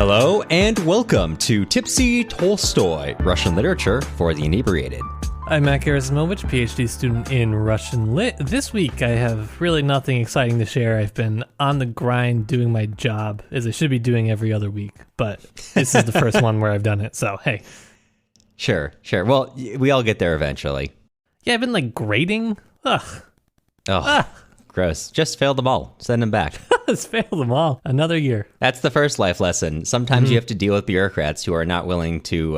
Hello and welcome to Tipsy Tolstoy, Russian literature for the inebriated. I'm Matt Gerasimovich, PhD student in Russian Lit. This week I have really nothing exciting to share. I've been on the grind doing my job, as I should be doing every other week, but this is the first one where I've done it, so hey. Sure. Well, we all get there eventually. Yeah, I've been grading. Gross. Just failed them all. Send them back. Let's fail them all. Another year. That's the first life lesson. Sometimes you have to deal with bureaucrats who are not willing to,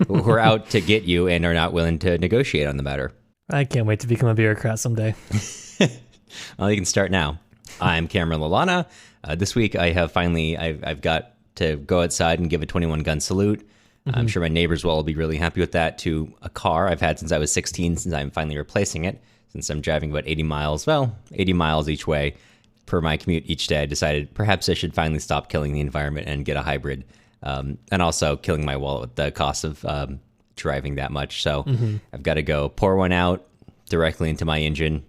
who are out to get you and are not willing to negotiate on the matter. I can't wait to become a bureaucrat someday. Well, you can start now. I'm Cameron Lalana. This week I have I've got to go outside and give a 21 gun salute. I'm sure my neighbors will all be really happy with that, to a car I've had since I was 16, since I'm finally replacing it. Since I'm driving about 80 miles each way per my commute each day, I decided perhaps I should finally stop killing the environment and get a hybrid, and also killing my wallet with the cost of driving that much. So I've got to go pour one out directly into my engine,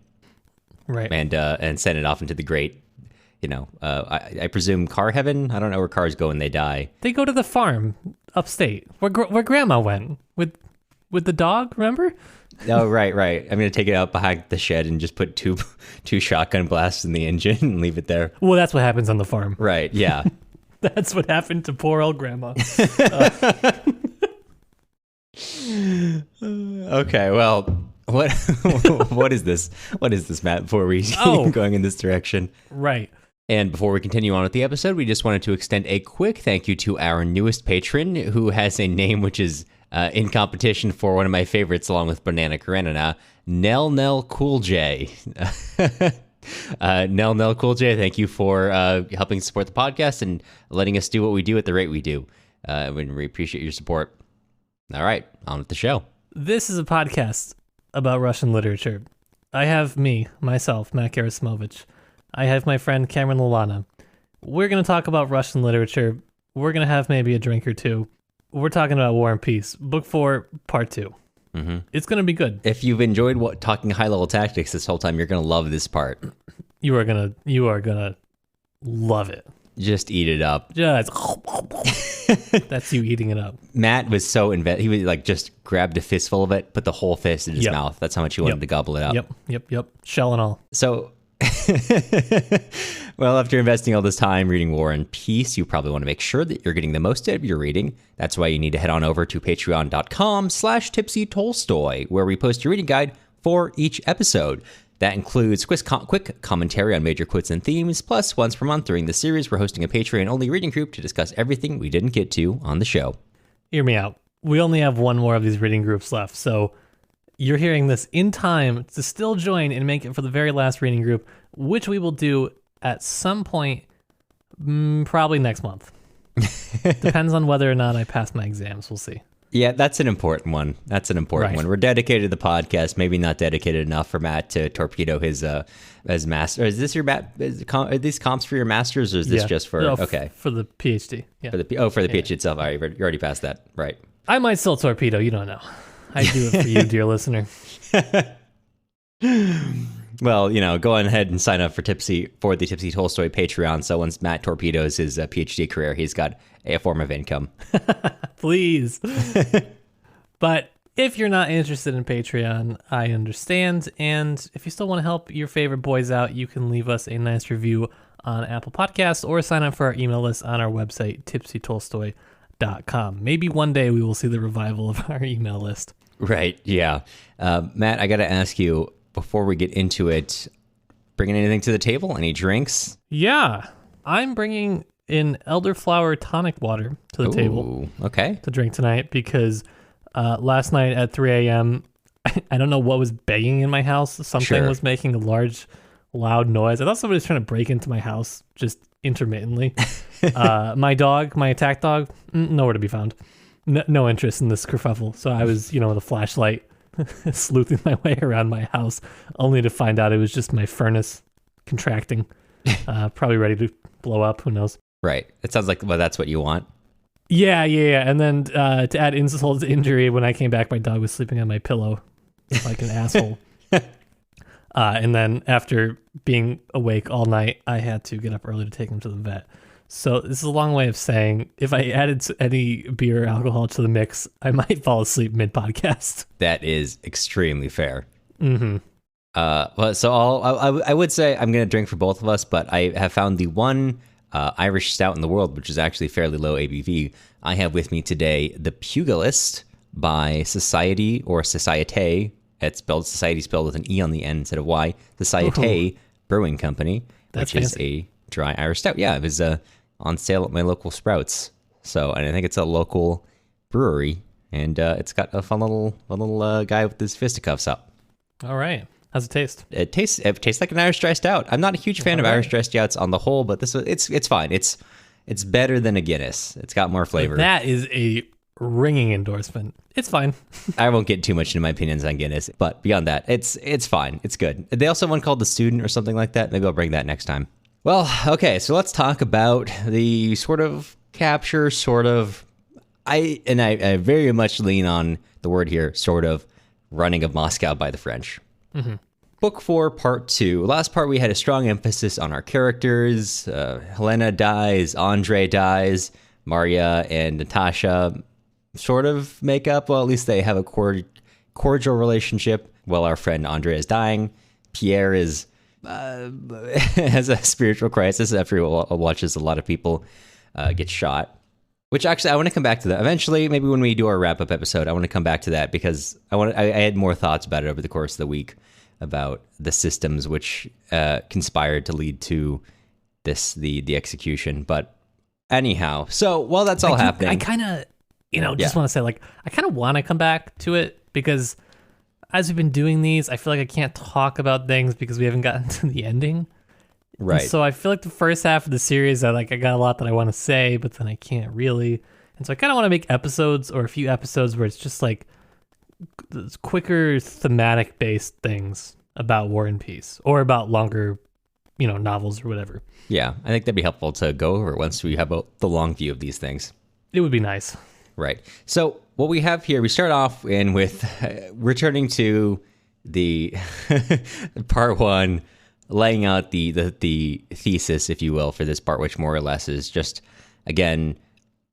Right. and send it off into the great, I presume car heaven. I don't know where cars go when they die. They go to the farm upstate, where Grandma went with the dog, remember? Oh, right. I'm going to take it out behind the shed and just put two shotgun blasts in the engine and leave it there. Well, that's what happens on the farm. Right, yeah. That's what happened to poor old Grandma. Okay, well, what is this? What is this, Matt, before we keep going in this direction? Right. And before we continue on with the episode, we just wanted to extend a quick thank you to our newest patron, who has a name which is in competition for one of my favorites, along with Banana Karenina, Nell Cool J. Nell Cool J, thank you for helping support the podcast and letting us do what we do at the rate we do. We appreciate your support. All right, on with the show. This is a podcast about Russian literature. I have myself, Matt Gerasimovich. I have my friend Cameron Lalana. We're going to talk about Russian literature. We're going to have maybe a drink or two. We're talking about War and Peace, Book 4, Part 2. Mm-hmm. It's going to be good. If you've enjoyed talking high-level tactics this whole time, you're going to love this part. You are gonna love it. Just eat it up. Just that's you eating it up. Matt was so he was just grabbed a fistful of it, put the whole fist in his mouth. That's how much he wanted to gobble it up. Yep. Shell and all. So, well, after investing all this time reading War and Peace, you probably want to make sure that you're getting the most out of your reading. That's why you need to head on over to patreon.com/tipsytolstoy, where we post a reading guide for each episode. That includes quick commentary on major quotes and themes, plus once per month during the series, we're hosting a Patreon-only reading group to discuss everything we didn't get to on the show. Hear me out. We only have one more of these reading groups left, so you're hearing this in time to still join and make it for the very last reading group, which we will do at some point, probably next month. Depends on whether or not I pass my exams. We'll see. Yeah, that's an important one. One. We're dedicated to the podcast, maybe not dedicated enough for Matt to torpedo his master. Is this your are these comps for your masters, or is this just for for the PhD? Yeah. For the PhD itself. All right, you're already past that, right? I might still torpedo. You don't know. I do it for you, dear listener. Well, go on ahead and sign up for the Tipsy Tolstoy Patreon. So once Matt torpedoes his PhD career, he's got a form of income. Please. But if you're not interested in Patreon, I understand. And if you still want to help your favorite boys out, you can leave us a nice review on Apple Podcasts or sign up for our email list on our website, tipsytolstoy.com. Maybe one day we will see the revival of our email list. Right. Yeah. Matt, I got to ask you, before we get into it, bringing anything to the table? Any drinks? Yeah. I'm bringing in elderflower tonic water to the table. Okay. To drink tonight because last night at 3 a.m., I don't know what was banging in my house. Something was making a large, loud noise. I thought somebody was trying to break into my house just intermittently. My attack dog, nowhere to be found. No interest in this kerfuffle. So I was, with a flashlight sleuthing my way around my house, only to find out it was just my furnace contracting, probably ready to blow up. Who knows? Right. It sounds like that's what you want. Yeah. And then to add insult to injury, when I came back, my dog was sleeping on my pillow like an asshole. And then after being awake all night, I had to get up early to take him to the vet. So this is a long way of saying if I added any beer or alcohol to the mix, I might fall asleep mid-podcast. That is extremely fair. Mm-hmm. Well, so I would say I'm going to drink for both of us, but I have found the one Irish stout in the world, which is actually fairly low ABV. I have with me today the Pugilist by Society or Societe. It's spelled Society spelled with an E on the end instead of Y. Societe Brewing Company, That's which fancy. is a dry Irish stout. Yeah, it was on sale at my local Sprouts. So, and I think it's a local brewery, and it's got a fun little guy with his fisticuffs up. All right. How's it taste? It tastes like an Irish dry stout. I'm not a huge fan of Irish dry stouts on the whole, but it's fine. It's better than a Guinness. It's got more flavor. That is a ringing endorsement. It's fine. I won't get too much into my opinions on Guinness, but beyond that, it's fine. It's good. They also have one called The Student or something like that. Maybe I'll bring that next time. Well, okay, so let's talk about the sort of capture, sort of. I very much lean on the word here, sort of, running of Moscow by the French. Mm-hmm. Book 4, Part 2. Last part, we had a strong emphasis on our characters. Helena dies, Andre dies, Maria and Natasha sort of make up. Well, at least they have a cordial relationship while our friend Andre is dying. Pierre is has a spiritual crisis after he watches a lot of people get shot. Which actually, I want to come back to that. Eventually, maybe when we do our wrap-up episode, I want to come back to that because I had more thoughts about it over the course of the week about the systems which conspired to lead to the execution. But anyhow, so while that's all happening, I kind of, just want to say, I kind of want to come back to it because as we've been doing these, I feel like I can't talk about things because we haven't gotten to the ending. Right. And so I feel like the first half of the series, I got a lot that I want to say, but then I can't really. And so I kind of want to make episodes or a few episodes where it's just like quicker thematic based things about War and Peace or about longer, novels or whatever. Yeah, I think that'd be helpful to go over once we have the long view of these things. It would be nice. Right. So what we have here, we start off with returning to the part 1, laying out the thesis, if you will, for this part, which more or less is just, again,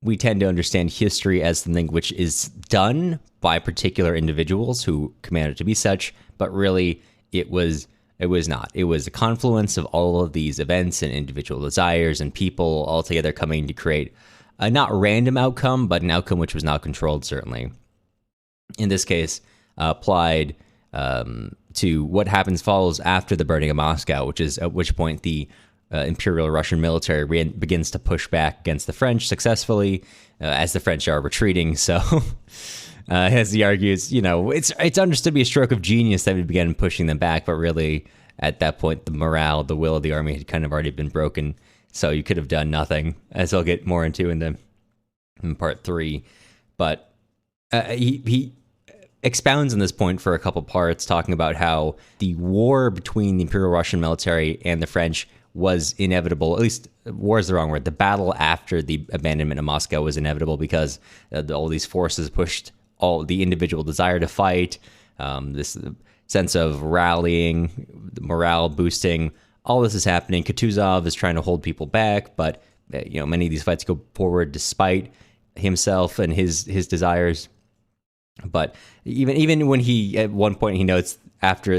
we tend to understand history as something which is done by particular individuals who command it to be such, but really it was not. It was a confluence of all of these events and individual desires and people all together coming to create a not random outcome, but an outcome which was not controlled, certainly. In this case, applied to what follows after the burning of Moscow, which is at which point the Imperial Russian military begins to push back against the French successfully, as the French are retreating. So, as he argues, it's understood to be a stroke of genius that we began pushing them back, but really, at that point, the will of the army had kind of already been broken. So you could have done nothing, as I'll get more into in part 3. But he expounds on this point for a couple parts, talking about how the war between the Imperial Russian military and the French was inevitable. At least, war is the wrong word. The battle after the abandonment of Moscow was inevitable because all these forces pushed all the individual desire to fight, this sense of rallying, morale boosting. All this is happening. Kutuzov is trying to hold people back, but many of these fights go forward despite himself and his desires. But even when he at one point he notes after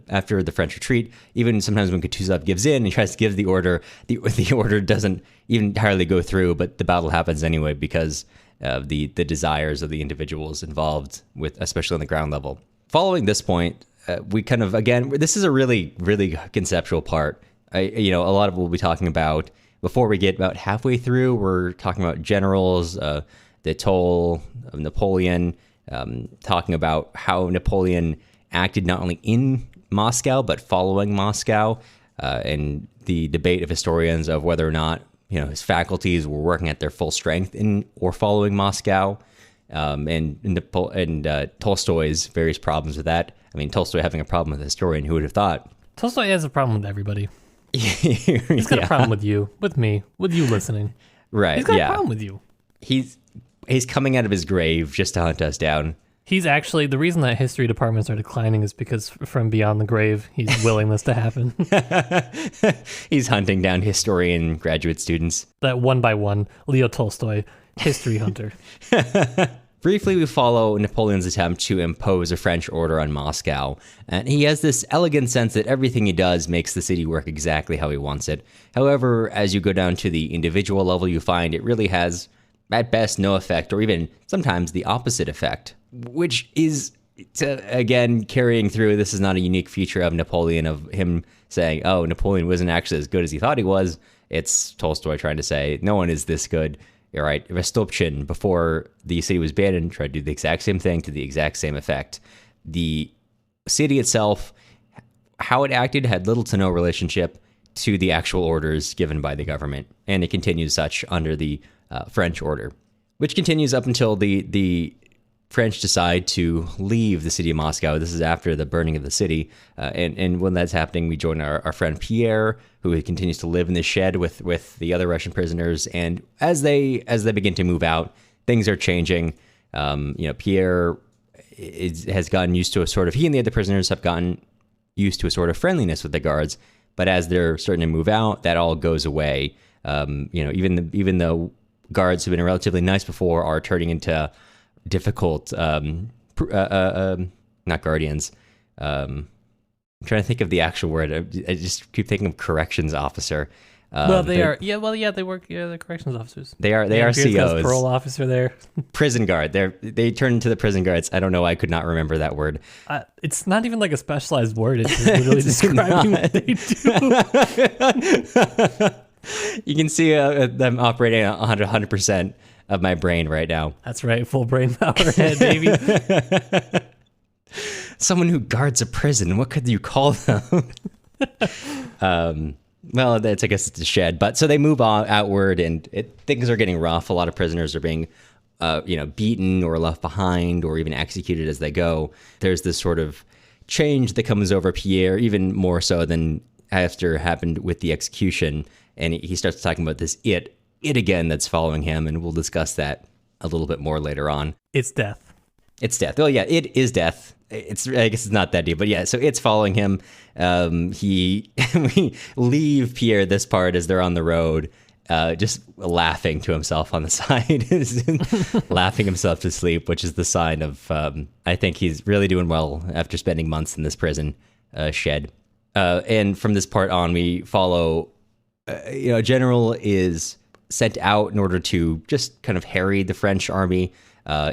after the French retreat, even sometimes when Kutuzov gives in and he tries to give the order, the order doesn't even entirely go through, but the battle happens anyway because of the desires of the individuals involved, especially on the ground level. Following this point, we kind of, again, this is a really, really conceptual part. A lot of what we'll be talking about before we get about halfway through. We're talking about generals, the toll of Napoleon, talking about how Napoleon acted not only in Moscow, but following Moscow, and the debate of historians of whether or not, his faculties were working at their full strength in or following Moscow, and Tolstoy's various problems with that. I mean, Tolstoy having a problem with a historian, who would have thought? Tolstoy has a problem with everybody. He's got a problem with you, with me, with you listening. Right. He's got a problem with you. He's coming out of his grave just to hunt us down. He's actually, the reason that history departments are declining is because from beyond the grave, he's willing this to happen. He's hunting down historian graduate students. That one by one, Leo Tolstoy, history hunter. Briefly, we follow Napoleon's attempt to impose a French order on Moscow, and he has this elegant sense that everything he does makes the city work exactly how he wants it. However, as you go down to the individual level, you find it really has, at best, no effect, or even sometimes the opposite effect, which is, again, carrying through. This is not a unique feature of Napoleon, of him saying, oh, Napoleon wasn't actually as good as he thought he was. It's Tolstoy trying to say, no one is this good. All right, Rostopchin, before the city was abandoned, tried to do the exact same thing to the exact same effect. The city itself, how it acted, had little to no relationship to the actual orders given by the government, and it continues such under the French order, which continues up until the French decide to leave the city of Moscow. This is after the burning of the city. And when that's happening, we join our friend Pierre, who continues to live in the shed with the other Russian prisoners. And as they begin to move out, things are changing. Pierre has gotten used to he and the other prisoners have gotten used to a sort of friendliness with the guards. But as they're starting to move out, that all goes away. Even though guards who've been relatively nice before are turning into difficult, not guardians. I'm trying to think of the actual word. I just keep thinking of corrections officer. They are. Yeah, they work. Yeah, they're corrections officers. They are COs. Parole officer there. Prison guard. They turn into the prison guards. I don't know why I could not remember that word. It's not even like a specialized word. It's just literally describing what they do. You can see them operating at 100% of my brain right now. That's right, full brain power head, baby. Someone who guards a prison, what could you call them? Well, I guess it's a shed. But so they move on outward, and things are getting rough. A lot of prisoners are being, beaten or left behind, or even executed as they go. There's this sort of change that comes over Pierre, even more so than after happened with the execution. And he starts talking about this it again that's following him, and we'll discuss that a little bit more later on. It's death. It's death. Oh yeah, it is death. I guess it's not that deep, but yeah, so it's following him. We leave Pierre this part as they're on the road, just laughing to himself on the side, laughing himself to sleep, which is the sign of, I think he's really doing well after spending months in this prison shed. And from this part on, we follow, a general is sent out in order to just kind of harry the French army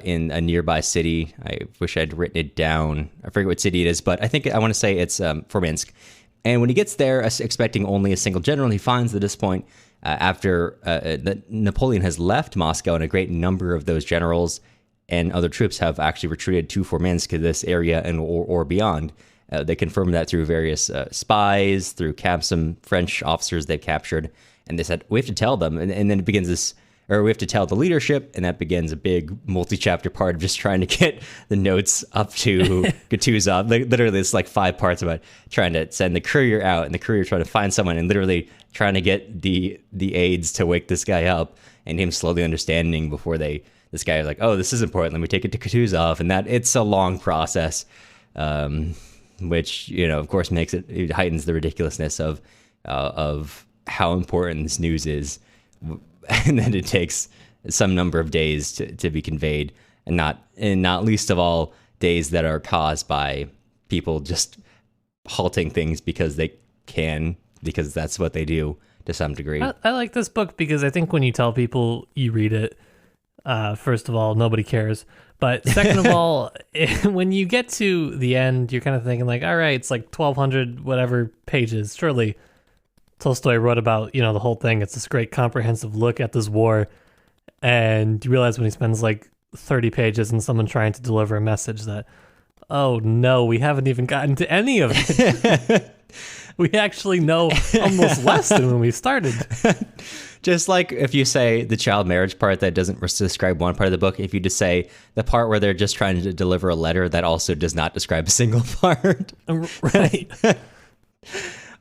in a nearby city. I wish I'd written it down. I forget what city it is, but I want to say it's Forminsk. And when he gets there, expecting only a single general, he finds that at this point, after Napoleon has left Moscow, and a great number of those generals and other troops have actually retreated to Forminsk, this area and or beyond. They confirmed that through various spies, through some French officers they've captured. And they said, we have to tell them. And then it begins this, or we have to tell the leadership. And that begins a big multi-chapter part of just trying to get the notes up to Kutuzov. Literally, it's like 5 parts about trying to send the courier out, and the courier trying to find someone, and literally trying to get the aides to wake this guy up, and him slowly understanding before this guy is like, oh, this is important. Let me take it to Kutuzov. And that it's a long process, which, of course, it heightens the ridiculousess of how important this news is, and then it takes some number of days to be conveyed, and not least of all days that are caused by people just halting things because they can, because that's what they do to some degree. I like this book because I think when you tell people you read it, first of all, nobody cares. But second of all, when you get to the end, you're kind of thinking like, all right, it's like 1,200 whatever pages. Surely Tolstoy wrote about, the whole thing. It's this great comprehensive look at this war. And you realize when he spends like 30 pages and someone trying to deliver a message that, oh no, we haven't even gotten to any of it. We actually know almost less than when we started. Just like if you say the child marriage part that doesn't describe one part of the book, if you just say the part where they're just trying to deliver a letter that also does not describe a single part. Right.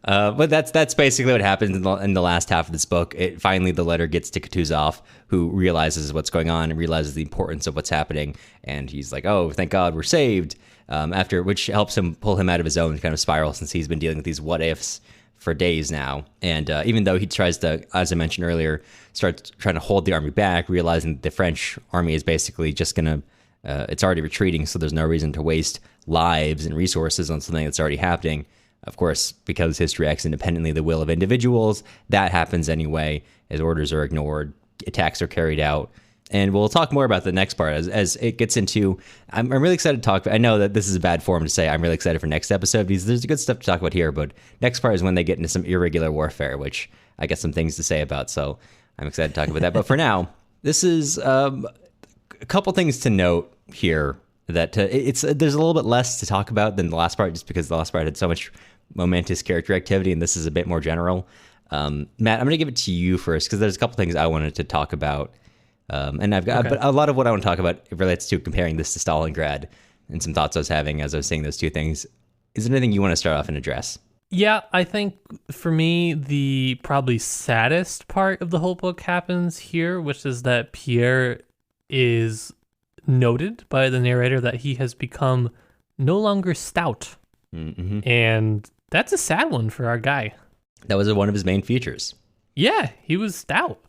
But that's basically what happens in the last half of this book. Finally, the letter gets to Kutuzov, who realizes what's going on and realizes the importance of what's happening. And he's like, oh, thank God we're saved. Which helps him pull him out of his own kind of spiral, since he's been dealing with these what ifs for days now. And even though he tries to, as I mentioned earlier, start trying to hold the army back, realizing that the French army is basically just going to, it's already retreating, so there's no reason to waste lives and resources on something that's already happening. Of course, because history acts independently of the will of individuals, that happens anyway, as orders are ignored, attacks are carried out. And we'll talk more about the next part as it gets into. I'm really excited to talk. I know that this is a bad form to say I'm really excited for next episode, because there's good stuff to talk about here. But next part is when they get into some irregular warfare, which I got some things to say about. So I'm excited to talk about that. But for now, this is a couple things to note here. That there's a little bit less to talk about than the last part, just because the last part had so much momentous character activity, and this is a bit more general. Matt, I'm going to give it to you first, because there's a couple things I wanted to talk about. And I've got, but a lot of what I want to talk about relates to comparing this to Stalingrad, and some thoughts I was having as I was saying those two things. Is there anything you want to start off and address? Yeah, I think for me, the probably saddest part of the whole book happens here, which is that Pierre is noted by the narrator that he has become no longer stout. Mm-hmm. And that's a sad one for our guy. That was one of his main features. Yeah, he was stout.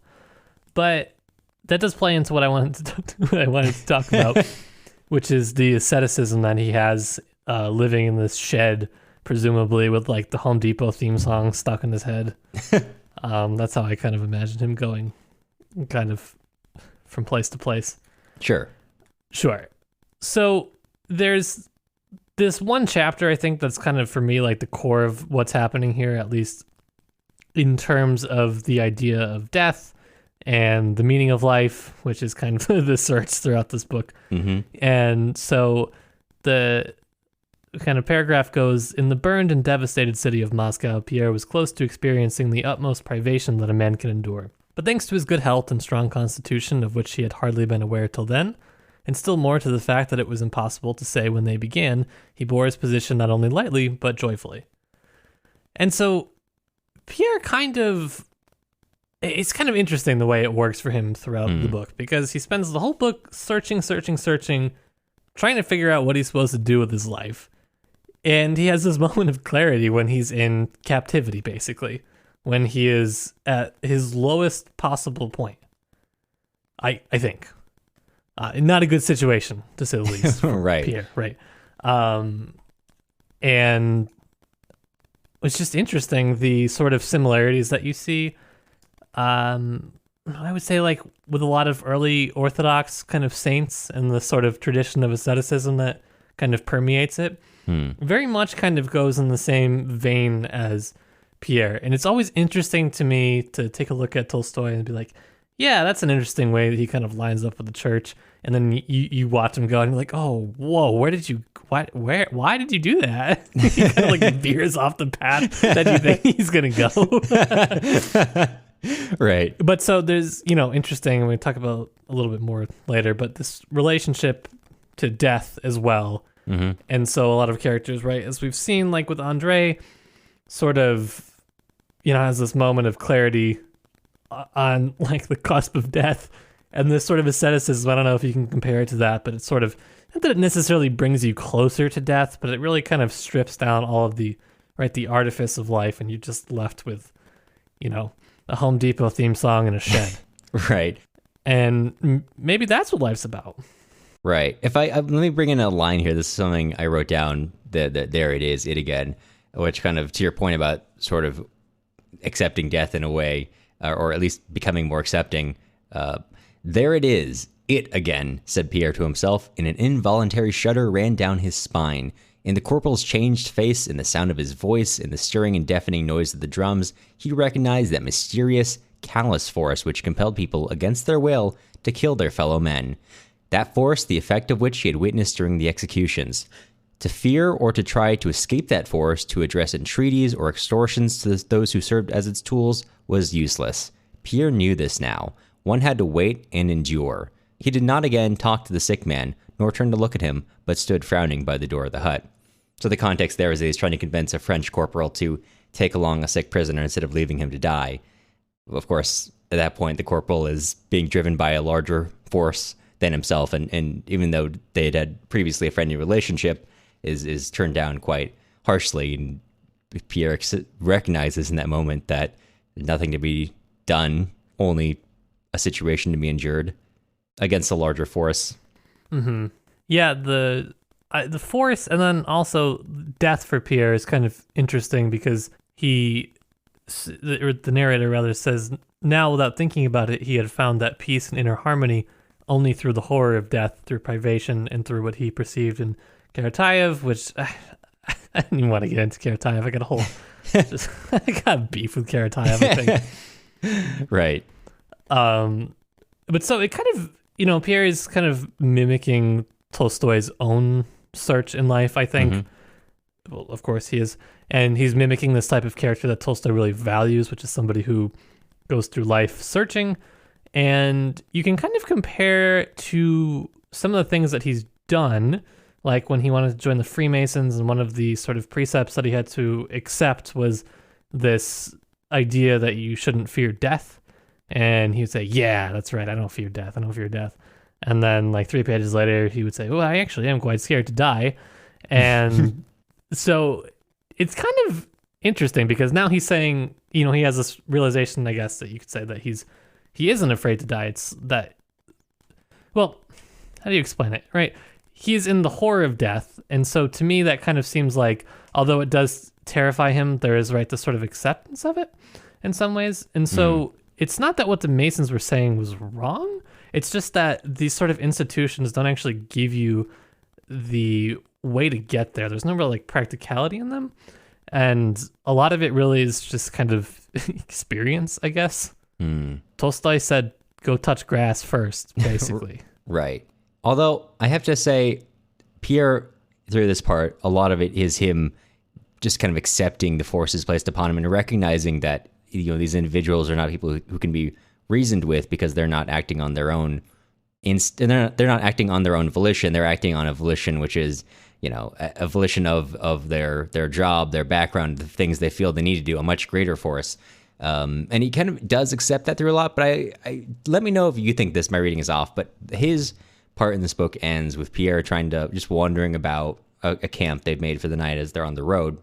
But that does play into what I wanted to talk about, which is the asceticism that he has living in this shed, presumably with like the Home Depot theme song stuck in his head. That's how I kind of imagine him going kind of from place to place. Sure. So there's this one chapter, I think, that's kind of, for me, like the core of what's happening here, at least in terms of the idea of death and the meaning of life, which is kind of the search throughout this book. Mm-hmm. And so the kind of paragraph goes, in the burned and devastated city of Moscow, Pierre was close to experiencing the utmost privation that a man can endure. But thanks to his good health and strong constitution, of which he had hardly been aware till then, and still more to the fact that it was impossible to say when they began, he bore his position not only lightly, but joyfully. And so Pierre it's kind of interesting the way it works for him throughout the book, because he spends the whole book searching, trying to figure out what he's supposed to do with his life. And he has this moment of clarity when he's in captivity, basically, when he is at his lowest possible point. I think. Not a good situation, to say the least. Right. Pierre, right. And it's just interesting, the sort of similarities that you see. I would say, like, with a lot of early Orthodox kind of saints and the sort of tradition of asceticism that kind of permeates it, very much kind of goes in the same vein as Pierre. And it's always interesting to me to take a look at Tolstoy and be like, yeah, that's an interesting way that he kind of lines up with the church. And then you watch him go and you're like, oh, whoa, why did you do that? He kind of like veers off the path that you think he's going to go. Right. But so there's, interesting, and we talk about a little bit more later, but this relationship to death as well. Mm-hmm. And so a lot of characters, right, as we've seen, like with Andre, sort of, has this moment of clarity on like the cusp of death, and this sort of asceticism. I don't know if you can compare it to that, but it's sort of, not that it necessarily brings you closer to death, but it really kind of strips down all of the artifice of life, and you're just left with, a Home Depot theme song in a shed. Right. And maybe that's what life's about. Right. If let me bring in a line here. This is something I wrote down. That there it is, it again, which kind of, to your point about sort of accepting death in a way, or at least becoming more accepting. There it is, it again, said Pierre to himself, and an involuntary shudder ran down his spine. In the corporal's changed face, in the sound of his voice, in the stirring and deafening noise of the drums, he recognized that mysterious, callous force which compelled people against their will to kill their fellow men. That force, the effect of which he had witnessed during the executions. To fear or to try to escape that force, to address entreaties or extortions to those who served as its tools, was useless. Pierre knew this now. One had to wait and endure. He did not again talk to the sick man, nor turn to look at him, but stood frowning by the door of the hut. So the context there is that he's trying to convince a French corporal to take along a sick prisoner instead of leaving him to die. Of course, at that point, the corporal is being driven by a larger force than himself, and even though they had previously a friendly relationship, is turned down quite harshly. And Pierre recognizes in that moment that nothing to be done, only a situation to be endured against a larger force. Mm-hmm. Yeah, the force, and then also death for Pierre is kind of interesting because the narrator rather says, now without thinking about it, he had found that peace and inner harmony only through the horror of death, through privation, and through what he perceived in Karatayev, which I didn't even want to get into Karatayev. I got a whole I got beef with Karatayev, I think. Right. But so it kind of, Pierre is kind of mimicking Tolstoy's own search in life, I think. Mm-hmm. Well, of course he is. And he's mimicking this type of character that Tolstoy really values, which is somebody who goes through life searching. And you can kind of compare to some of the things that he's done, like when he wanted to join the Freemasons, and one of the sort of precepts that he had to accept was this idea that you shouldn't fear death. And he would say, yeah, that's right, I don't fear death. And then like 3 pages later, he would say, well, I actually am quite scared to die. And so it's kind of interesting because now he's saying, he has this realization, I guess, that you could say that he isn't afraid to die. It's that, well, how do you explain it, right? He's in the horror of death. And so to me, that kind of seems like, although it does terrify him, there is, right, this sort of acceptance of it in some ways. And so it's not that what the Masons were saying was wrong. It's just that these sort of institutions don't actually give you the way to get there. There's no real like practicality in them. And a lot of it really is just kind of experience, I guess. Tolstoy said, go touch grass first, basically. Right. Although I have to say, Pierre, through this part, a lot of it is him just kind of accepting the forces placed upon him and recognizing that, these individuals are not people who can be reasoned with because they're not acting on their own they're not acting on their own volition. They're acting on a volition which is, a volition of their job, their background, the things they feel they need to do, a much greater force. And he kind of does accept that through a lot, but I let me know if you think my reading is off, but his part in this book ends with Pierre just wandering about a camp they've made for the night as they're on the road.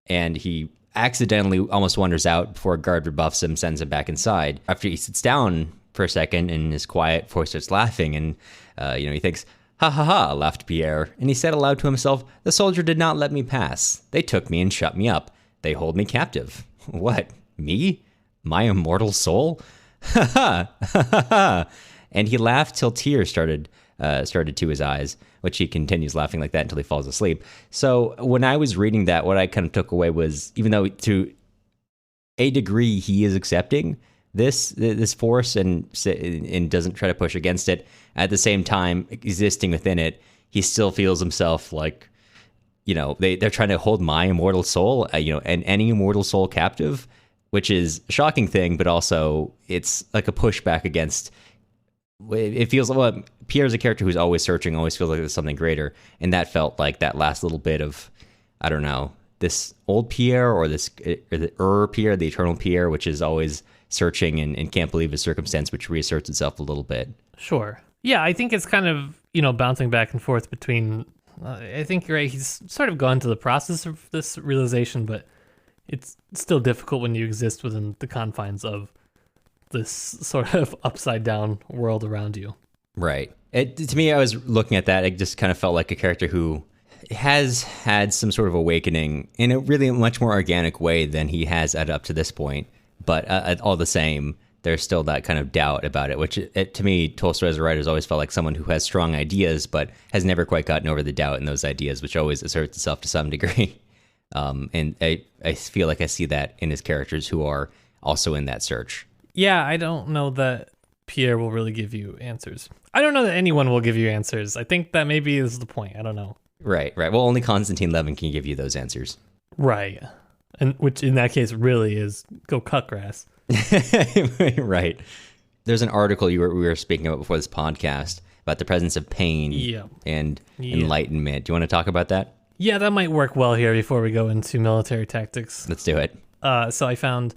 And he accidentally almost wanders out before a guard rebuffs him, sends him back inside. After he sits down for a second and his quiet voice starts laughing, and he thinks, ha ha ha, laughed Pierre, and he said aloud to himself, the soldier did not let me pass. They took me and shut me up. They hold me captive. What, me? My immortal soul? Ha ha ha ha ha. And he laughed till tears started to his eyes, which he continues laughing like that until he falls asleep. So when I was reading that, what I kind of took away was, even though to a degree he is accepting this force and doesn't try to push against it, at the same time existing within it, he still feels himself like, they're trying to hold my immortal soul, and any immortal soul captive, which is a shocking thing, but also it's like a pushback against. It feels like, Pierre's a character who's always searching, always feels like there's something greater. And that felt like that last little bit of, I don't know, this old Pierre or the Pierre, the eternal Pierre, which is always searching and can't believe his circumstance, which reasserts itself a little bit. Sure. Yeah, I think it's kind of, bouncing back and forth between, I think you're right, he's sort of gone to the process of this realization, but it's still difficult when you exist within the confines of this sort of upside down world around you. Right. To me, I was looking at that, it just kind of felt like a character who has had some sort of awakening in a really much more organic way than he has had up to this point. But all the same, there's still that kind of doubt about it, which to me, Tolstoy as a writer has always felt like someone who has strong ideas, but has never quite gotten over the doubt in those ideas, which always asserts itself to some degree. And I feel like I see that in his characters who are also in that search. Yeah, I don't know that Pierre will really give you answers. I don't know that anyone will give you answers. I think that maybe is the point. I don't know. Right. Well, only Konstantin Levin can give you those answers. Right. And which in that case really is go cut grass. Right. There's an article we were speaking about before this podcast about the presence of pain and enlightenment. Do you want to talk about that? Yeah, that might work well here before we go into military tactics. Let's do it. So I found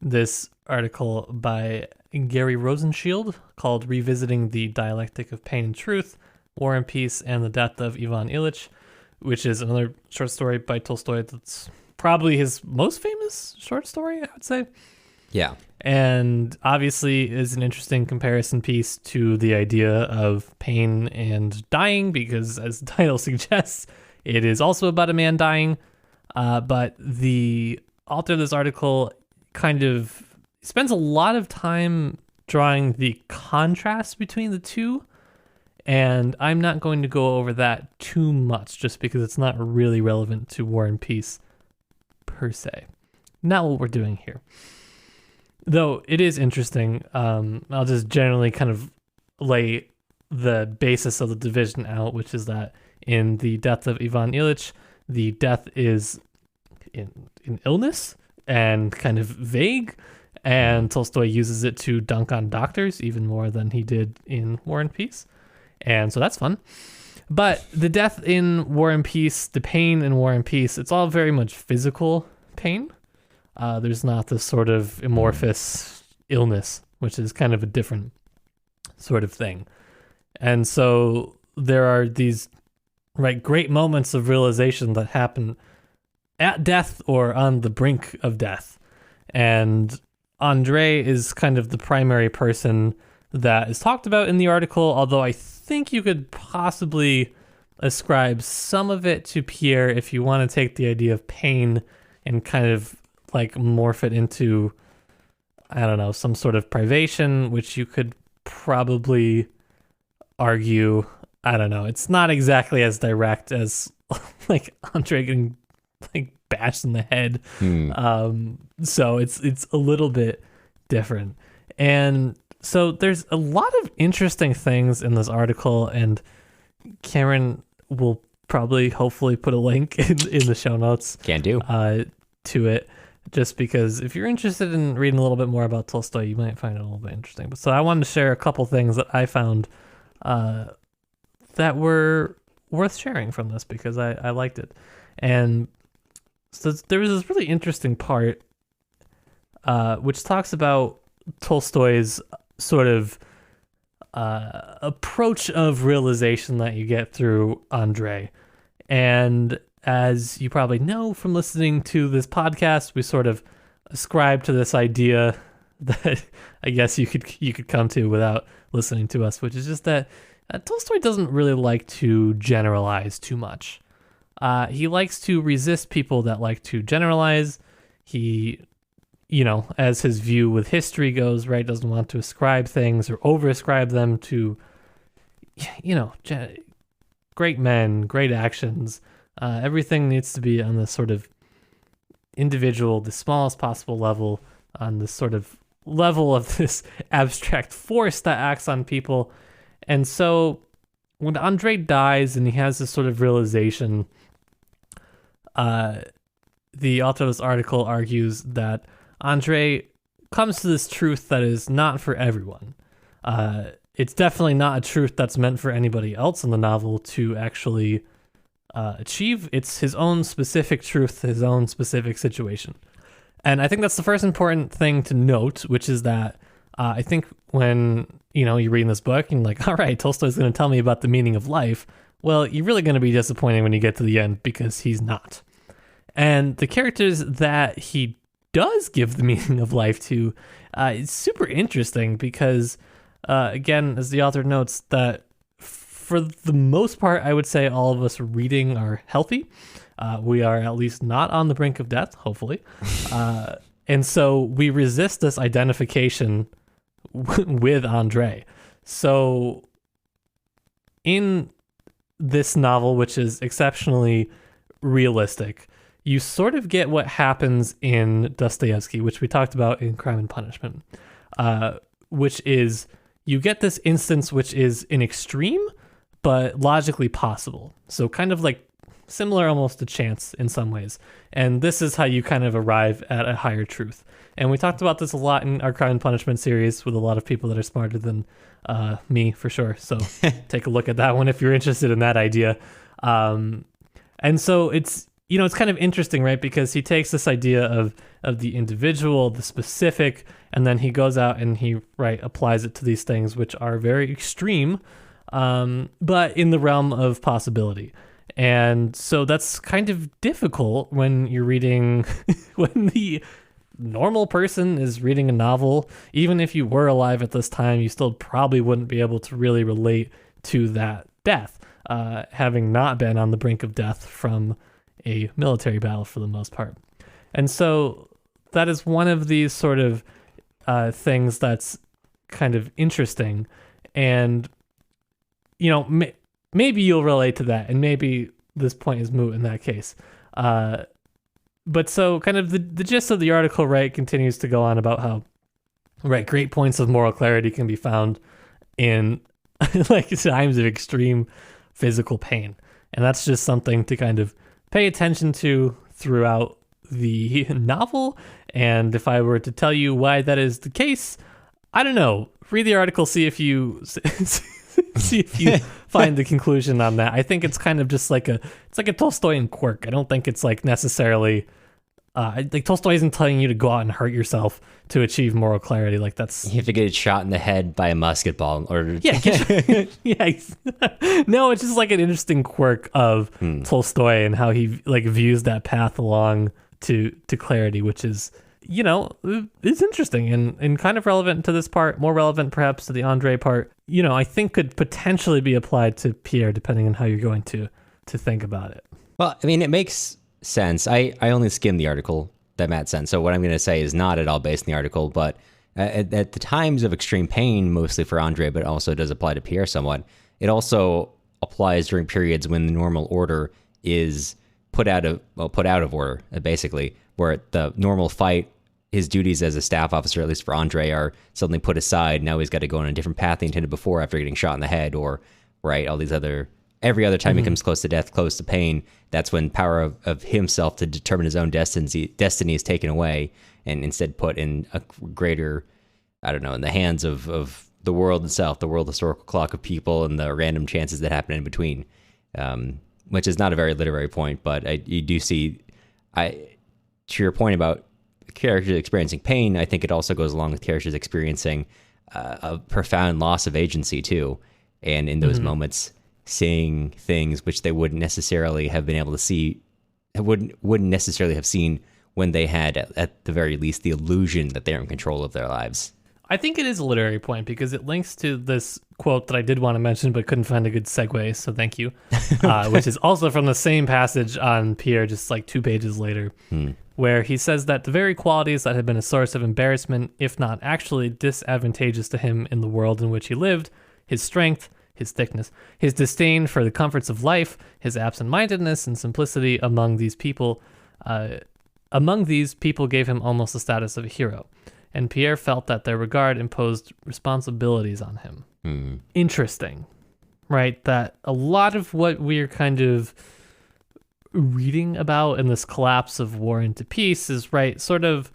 this article by Gary Rosenshield called Revisiting the Dialectic of Pain and Truth, War and Peace, and the Death of Ivan Ilyich, which is another short story by Tolstoy that's probably his most famous short story, I would say. Yeah. And obviously is an interesting comparison piece to the idea of pain and dying, because as the title suggests, it is also about a man dying. But the author of this article kind of spends a lot of time drawing the contrast between the two. And I'm not going to go over that too much just because it's not really relevant to War and Peace per se. Not what we're doing here. Though it is interesting, I'll just generally kind of lay the basis of the division out, which is that in the death of Ivan Ilyich, the death is in illness and kind of vague, and Tolstoy uses it to dunk on doctors even more than he did in War and Peace. And so that's fun. But the death in War and Peace, the pain in War and Peace, it's all very much physical pain. There's not this sort of amorphous illness, which is kind of a different sort of thing. And so there are these great moments of realization that happen at death or on the brink of death. And Andrei is kind of the primary person that is talked about in the article, although I think you could possibly ascribe some of it to Pierre if you want to take the idea of pain and kind of morph it into, I don't know, some sort of privation, which you could probably argue, I don't know, it's not exactly as direct as Andrei getting bashed in the head. So it's a little bit different. And so there's a lot of interesting things in this article, and Cameron will probably hopefully put a link in the show notes. Can do. To it, just because if you're interested in reading a little bit more about Tolstoy, you might find it a little bit interesting. But so I wanted to share a couple things that I found that were worth sharing from this because I liked it. And so there was this really interesting part which talks about Tolstoy's sort of approach of realization that you get through Andrei. And as you probably know from listening to this podcast, we sort of ascribe to this idea that I guess you could come to without listening to us, which is just that Tolstoy doesn't really like to generalize too much. He likes to resist people that like to generalize. He, as his view with history goes, right, doesn't want to ascribe things or over-ascribe them to, great men, great actions. Everything needs to be on this sort of individual, the smallest possible level, on this sort of level of this abstract force that acts on people. And so when Andrei dies and he has this sort of realization, the author of this article argues that Andrei comes to this truth that is not for everyone. It's definitely not a truth that's meant for anybody else in the novel to actually achieve. It's his own specific truth, his own specific situation. And I think that's the first important thing to note, which is that I think when, you're reading this book and you're like, all right, Tolstoy's going to tell me about the meaning of life. Well, you're really going to be disappointed when you get to the end because he's not. And the characters that he does give the meaning of life to, it's super interesting because, again, as the author notes, that for the most part, I would say all of us reading are healthy. We are at least not on the brink of death, hopefully. And so we resist this identification with Andrei. So in this novel, which is exceptionally realistic, you sort of get what happens in Dostoevsky, which we talked about in Crime and Punishment, which is you get this instance which is an extreme, but logically possible. So kind of like similar almost to chance in some ways. And this is how you kind of arrive at a higher truth. And we talked about this a lot in our Crime and Punishment series with a lot of people that are smarter than me, for sure. So take a look at that one if you're interested in that idea. And so it's, it's kind of interesting, right? Because he takes this idea of the individual, the specific, and then he goes out and he applies it to these things which are very extreme, but in the realm of possibility. And so that's kind of difficult when you're reading, when the normal person is reading a novel. Even if you were alive at this time, you still probably wouldn't be able to really relate to that death, having not been on the brink of death from a military battle for the most part. And so that is one of these sort of things that's kind of interesting. And, maybe you'll relate to that, and maybe this point is moot in that case. But so kind of the gist of the article, continues to go on about how, great points of moral clarity can be found in times of extreme physical pain. And that's just something to kind of pay attention to throughout the novel. And if I were to tell you why that is the case, I don't know. Read the article, see if you find the conclusion on that. I think it's kind of just it's like a Tolstoyan quirk. I don't think it's necessarily Tolstoy isn't telling you to go out and hurt yourself to achieve moral clarity. That's you have to get shot in the head by a musket ball or yeah. No, it's just an interesting quirk of Tolstoy and how he views that path along to clarity, which is it's interesting and kind of relevant to this part, more relevant perhaps to the Andre part. I think could potentially be applied to Pierre depending on how you're going to think about it. Well, I mean, it makes sense. I only skimmed the article that Matt sent, so what I'm going to say is not at all based in the article, but at the times of extreme pain, mostly for Andre, but also does apply to Pierre somewhat, it also applies during periods when the normal order is put out of order, basically, where the normal fight, his duties as a staff officer, at least for Andre, are suddenly put aside. Now he's got to go on a different path he intended before after getting shot in the head, or all these other... Every other time he comes close to death, close to pain, that's when power of himself to determine his own destiny is taken away and instead put in a greater, in the hands of the world itself, the world historical clock of people and the random chances that happen in between, which is not a very literary point, but you do see, to your point about characters experiencing pain, I think it also goes along with characters experiencing a profound loss of agency too. And in those moments, seeing things which they wouldn't necessarily have been able to see, wouldn't necessarily have seen when they had, at the very least, the illusion that they're in control of their lives. I think it is a literary point because it links to this quote that I did want to mention but couldn't find a good segue, so thank you, which is also from the same passage on Pierre, just 2 pages later, where he says that the very qualities that had been a source of embarrassment, if not actually disadvantageous to him in the world in which he lived, his strength, his thickness, his disdain for the comforts of life, his absent-mindedness and simplicity among these people gave him almost the status of a hero. And Pierre felt that their regard imposed responsibilities on him. Interesting, right? That a lot of what we're kind of reading about in this collapse of war into peace is, sort of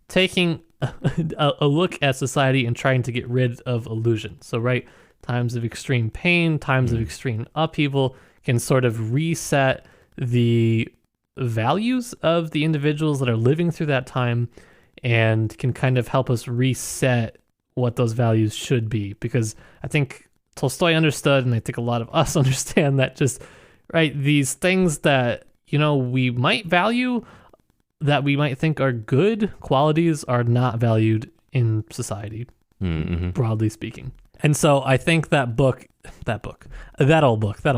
taking a look at society and trying to get rid of illusion. So, times of extreme pain, times of extreme upheaval can sort of reset the values of the individuals that are living through that time and can kind of help us reset what those values should be. Because I think Tolstoy understood, and I think a lot of us understand that just, these things that, we might value, that we might think are good qualities are not valued in society, broadly speaking. And so I think that old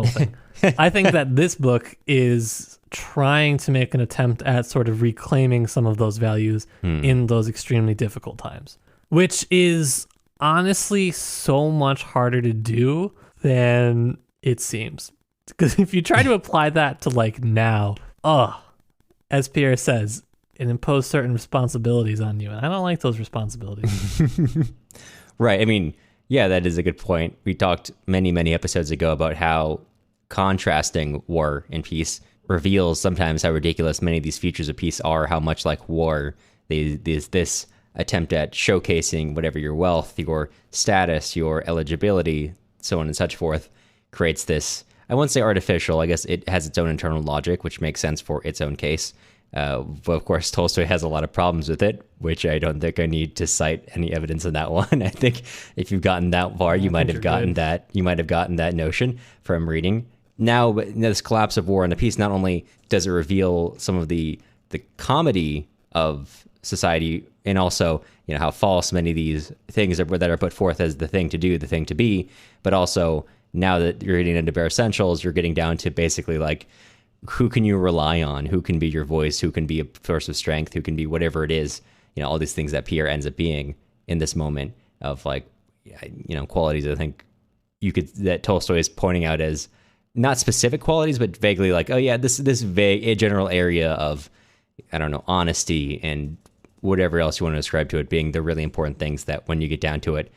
thing, I think that this book is trying to make an attempt at sort of reclaiming some of those values in those extremely difficult times, which is honestly so much harder to do than it seems. Because if you try to apply that to now, as Pierre says, it imposed certain responsibilities on you. And I don't like those responsibilities. Right. I mean, yeah, that is a good point. We talked many episodes ago about how contrasting war and peace reveals sometimes how ridiculous many of these features of peace are, how much like war, there's this attempt at showcasing whatever your wealth, your status, your eligibility, so on and such forth, creates this, I won't say artificial. I guess it has its own internal logic, which makes sense for its own case. But of course, Tolstoy has a lot of problems with it, which I don't think I need to cite any evidence in that one. I think if you've gotten that far, you might have gotten that. You might have gotten that notion from reading. Now, this collapse of War and the Peace, not only does it reveal some of the comedy of society, and also how false many of these things that are put forth as the thing to do, the thing to be, but also now that you're getting into bare essentials, you're getting down to basically like, who can you rely on? Who can be your voice? Who can be a source of strength? Who can be whatever it is? All these things that Pierre ends up being in this moment of like, qualities I think that Tolstoy is pointing out as not specific qualities, but vaguely like, oh yeah, this vague a general area of, I don't know, honesty and whatever else you want to ascribe to it being the really important things that when you get down to it,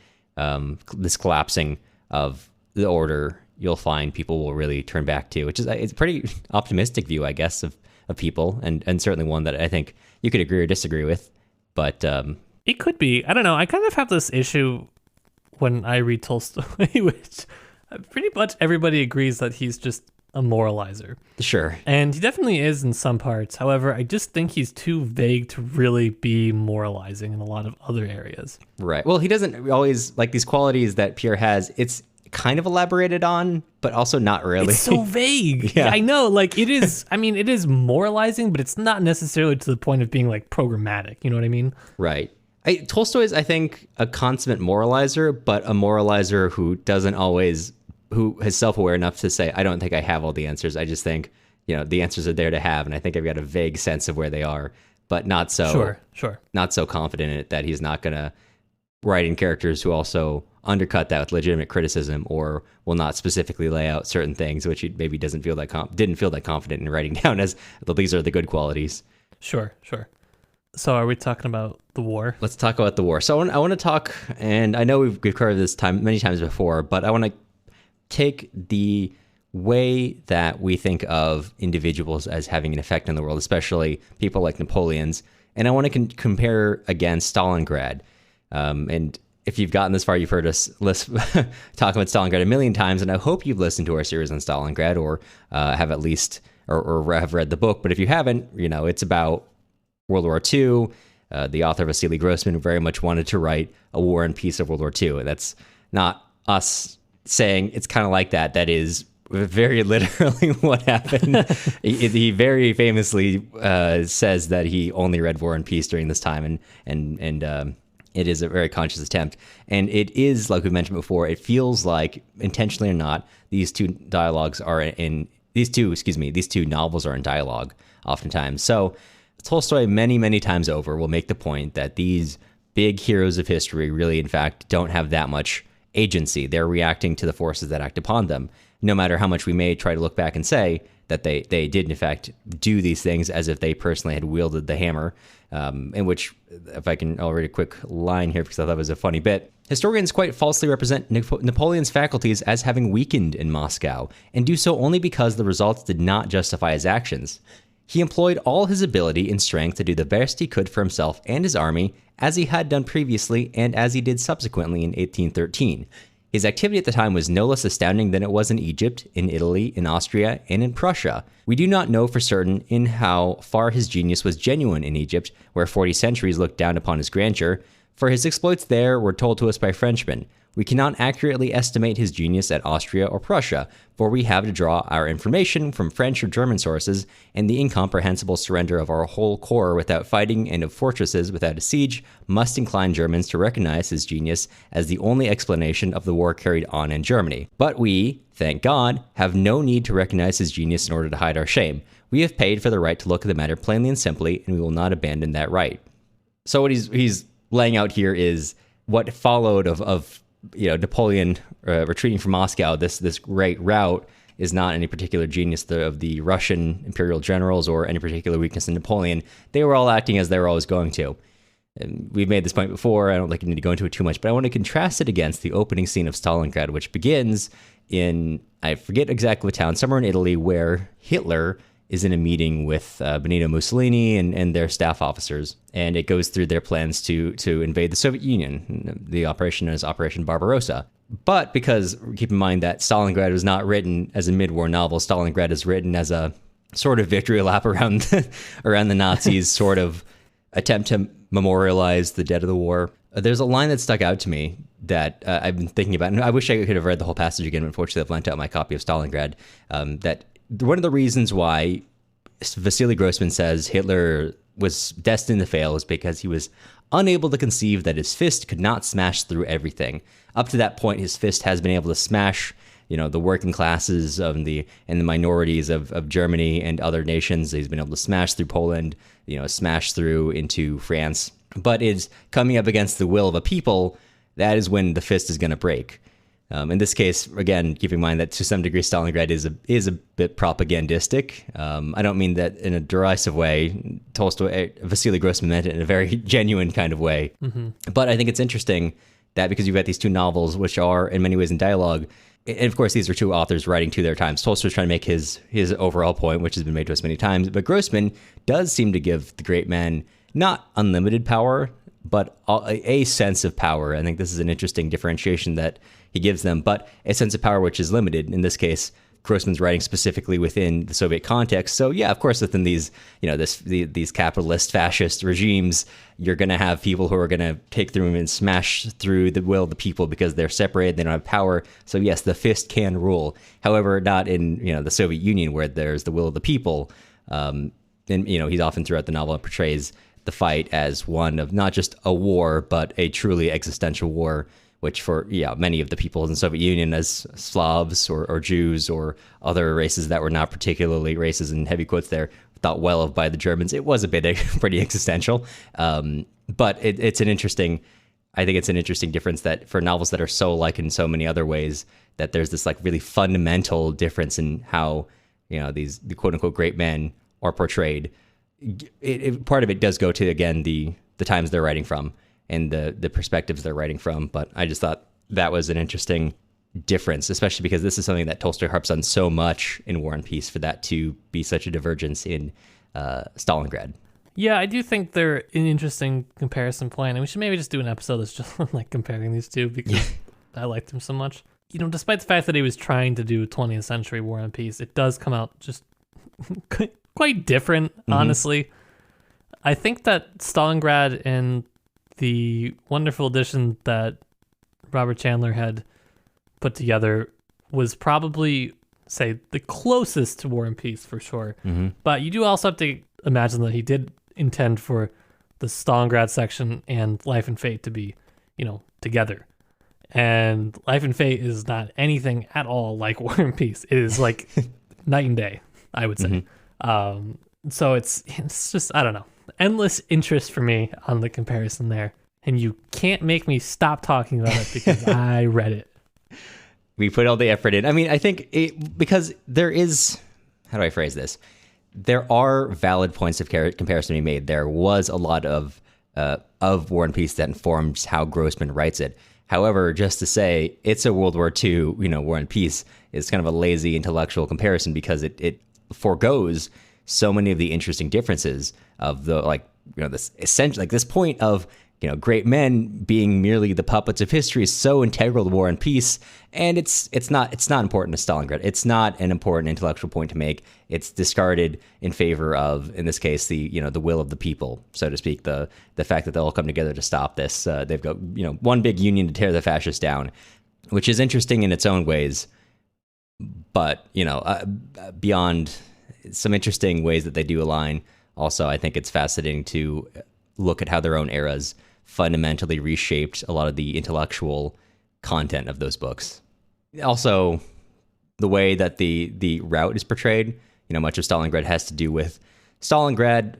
this collapsing of the order, you'll find people will really turn back to, which is it's a pretty optimistic view, I guess, of people, and certainly one that I think you could agree or disagree with. But it could be. I don't know. I kind of have this issue when I read Tolstoy, which pretty much everybody agrees that he's just a moralizer. Sure. And he definitely is in some parts. However, I just think he's too vague to really be moralizing in a lot of other areas. Right. Well, he doesn't always, like these qualities that Pierre has, it's kind of elaborated on, but also not really. It's so vague. Yeah. I know, like it is, I mean, it is moralizing, but it's not necessarily to the point of being like programmatic. You know what I mean? Right. Tolstoy is, I think, a consummate moralizer, but a moralizer who is self-aware enough to say, I don't think I have all the answers. I just think, the answers are there to have. And I think I've got a vague sense of where they are, but not so, sure. Not so confident in it that he's not going to write in characters who also undercut that with legitimate criticism or will not specifically lay out certain things, which he maybe didn't feel that confident in writing down as these are the good qualities. Sure. So are we talking about the war? Let's talk about the war. So I want to talk, and I know we've covered this many times before, but I want to take the way that we think of individuals as having an effect in the world, especially people like Napoleon's, and I want to compare against Stalingrad. And if you've gotten this far, you've heard us talk about Stalingrad a million times, and I hope you've listened to our series on Stalingrad or have at least or have read the book. But if you haven't, it's about World War II. The author Vasily Grossman very much wanted to write a war and peace of World War II. And that's not us saying it's kind of like that. That is very literally what happened. He very famously says that he only read War and Peace during this time, and it is a very conscious attempt. And it is, like we mentioned before, it feels like, intentionally or not, these two novels are in dialogue oftentimes. So Tolstoy many, many times over will make the point that these big heroes of history really, in fact, don't have that much agency. They're reacting to the forces that act upon them. No matter how much we may try to look back and say that they did, in fact, do these things as if they personally had wielded the hammer, in which, if I can, I'll read a quick line here because I thought it was a funny bit. Historians quite falsely represent Napoleon's faculties as having weakened in Moscow, and do so only because the results did not justify his actions. He employed all his ability and strength to do the best he could for himself and his army, as he had done previously and as he did subsequently in 1813. His activity at the time was no less astounding than it was in Egypt, in Italy, in Austria, and in Prussia. We do not know for certain in how far his genius was genuine in Egypt, where 40 centuries looked down upon his grandeur, for his exploits there were told to us by Frenchmen. We cannot accurately estimate his genius at Austria or Prussia, for we have to draw our information from French or German sources, and the incomprehensible surrender of our whole corps without fighting and of fortresses without a siege must incline Germans to recognize his genius as the only explanation of the war carried on in Germany. But we, thank God, have no need to recognize his genius in order to hide our shame. We have paid for the right to look at the matter plainly and simply, and we will not abandon that right. So what he's laying out here is what followed of Napoleon retreating from Moscow. This great rout is not any particular genius of the Russian imperial generals or any particular weakness in Napoleon. They were all acting as they were always going to. And we've made this point before. I don't think I need to go into it too much, but I want to contrast it against the opening scene of Stalingrad, which begins in, I forget exactly what town, somewhere in Italy, where Hitler is in a meeting with Benito Mussolini and their staff officers, and it goes through their plans to invade the Soviet Union. The operation is Operation Barbarossa. But because keep in mind that Stalingrad was not written as a mid-war novel, Stalingrad is written as a sort of victory lap around the Nazis, sort of attempt to memorialize the dead of the war. There's a line that stuck out to me that I've been thinking about, and I wish I could have read the whole passage again. Unfortunately, I've lent out my copy of Stalingrad. That one of the reasons why Vasily Grossman says Hitler was destined to fail is because he was unable to conceive that his fist could not smash through everything. Up to that point, his fist has been able to smash, the working classes and the minorities of Germany and other nations. He's been able to smash through Poland, smash through into France. But it's coming up against the will of a people, that is when the fist is going to break. In this case, again, keep in mind that to some degree Stalingrad is a bit propagandistic. I don't mean that in a derisive way. Vasily Grossman meant it in a very genuine kind of way. Mm-hmm. But I think it's interesting that because you've got these two novels, which are in many ways in dialogue, and of course these are two authors writing to their times. Tolstoy's trying to make his overall point, which has been made to us many times, but Grossman does seem to give the great men not unlimited power, but a sense of power. I think this is an interesting differentiation that he gives them, but a sense of power which is limited. In this case, Grossman's writing specifically within the Soviet context. So yeah, of course, within these, these capitalist fascist regimes, you're going to have people who are going to take through and smash through the will of the people because they're separated, they don't have power. So yes, the fist can rule. However, not in, the Soviet Union where there's the will of the people. And, he's often throughout the novel portrays the fight as one of not just a war, but a truly existential war, which for many of the people in the Soviet Union as Slavs or Jews or other races that were not particularly races in heavy quotes there, thought well of by the Germans, it was a bit pretty existential. But it's an interesting difference that for novels that are so like in so many other ways, that there's this like really fundamental difference in how, the quote unquote great men are portrayed. Part of it does go to, again, the times they're writing from and the perspectives they're writing from. But I just thought that was an interesting difference, especially because this is something that Tolstoy harps on so much in War and Peace, for that to be such a divergence in Stalingrad. Yeah, I do think they're an interesting comparison point, and we should maybe just do an episode that's just like comparing these two because I liked them so much. Despite the fact that he was trying to do 20th century War and Peace, it does come out just quite different, honestly. Mm-hmm. I think that Stalingrad and the wonderful edition that Robert Chandler had put together was probably, say, the closest to War and Peace for sure. Mm-hmm. But you do also have to imagine that he did intend for the Stalingrad section and Life and Fate to be, together. And Life and Fate is not anything at all like War and Peace. It is like night and day, I would say. Mm-hmm. So it's just, I don't know, endless interest for me on the comparison there. And you can't make me stop talking about it because I read it. We put all the effort in. I mean, I think because there is, how do I phrase this? There are valid points of comparison to be made. There was a lot of War and Peace that informs how Grossman writes it. However, just to say it's a World War II, War and Peace is kind of a lazy intellectual comparison because it forgoes so many of the interesting differences of the this essential, this point of great men being merely the puppets of history is so integral to War and Peace, and it's not important to Stalingrad. It's not an important intellectual point to make. It's discarded in favor of, in this case, the will of the people, so to speak. The fact that they'll all come together to stop this. They've got one big union to tear the fascists down, which is interesting in its own ways, but beyond some interesting ways that they do align. Also, I think it's fascinating to look at how their own eras fundamentally reshaped a lot of the intellectual content of those books. Also, the way that the route is portrayed, much of Stalingrad has to do with Stalingrad.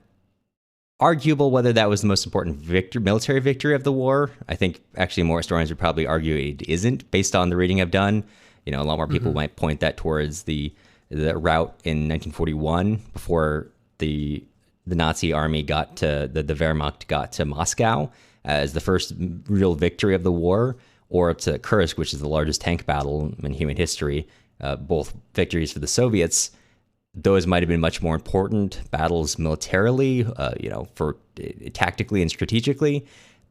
Arguable whether that was the most important military victory of the war. I think actually more historians would probably argue it isn't, based on the reading I've done. A lot more people might point that towards the route in 1941 before the Nazi army got to the Wehrmacht got to Moscow as the first real victory of the war, or to Kursk, which is the largest tank battle in human history. Both victories for the Soviets. Those might have been much more important battles militarily, for tactically and strategically.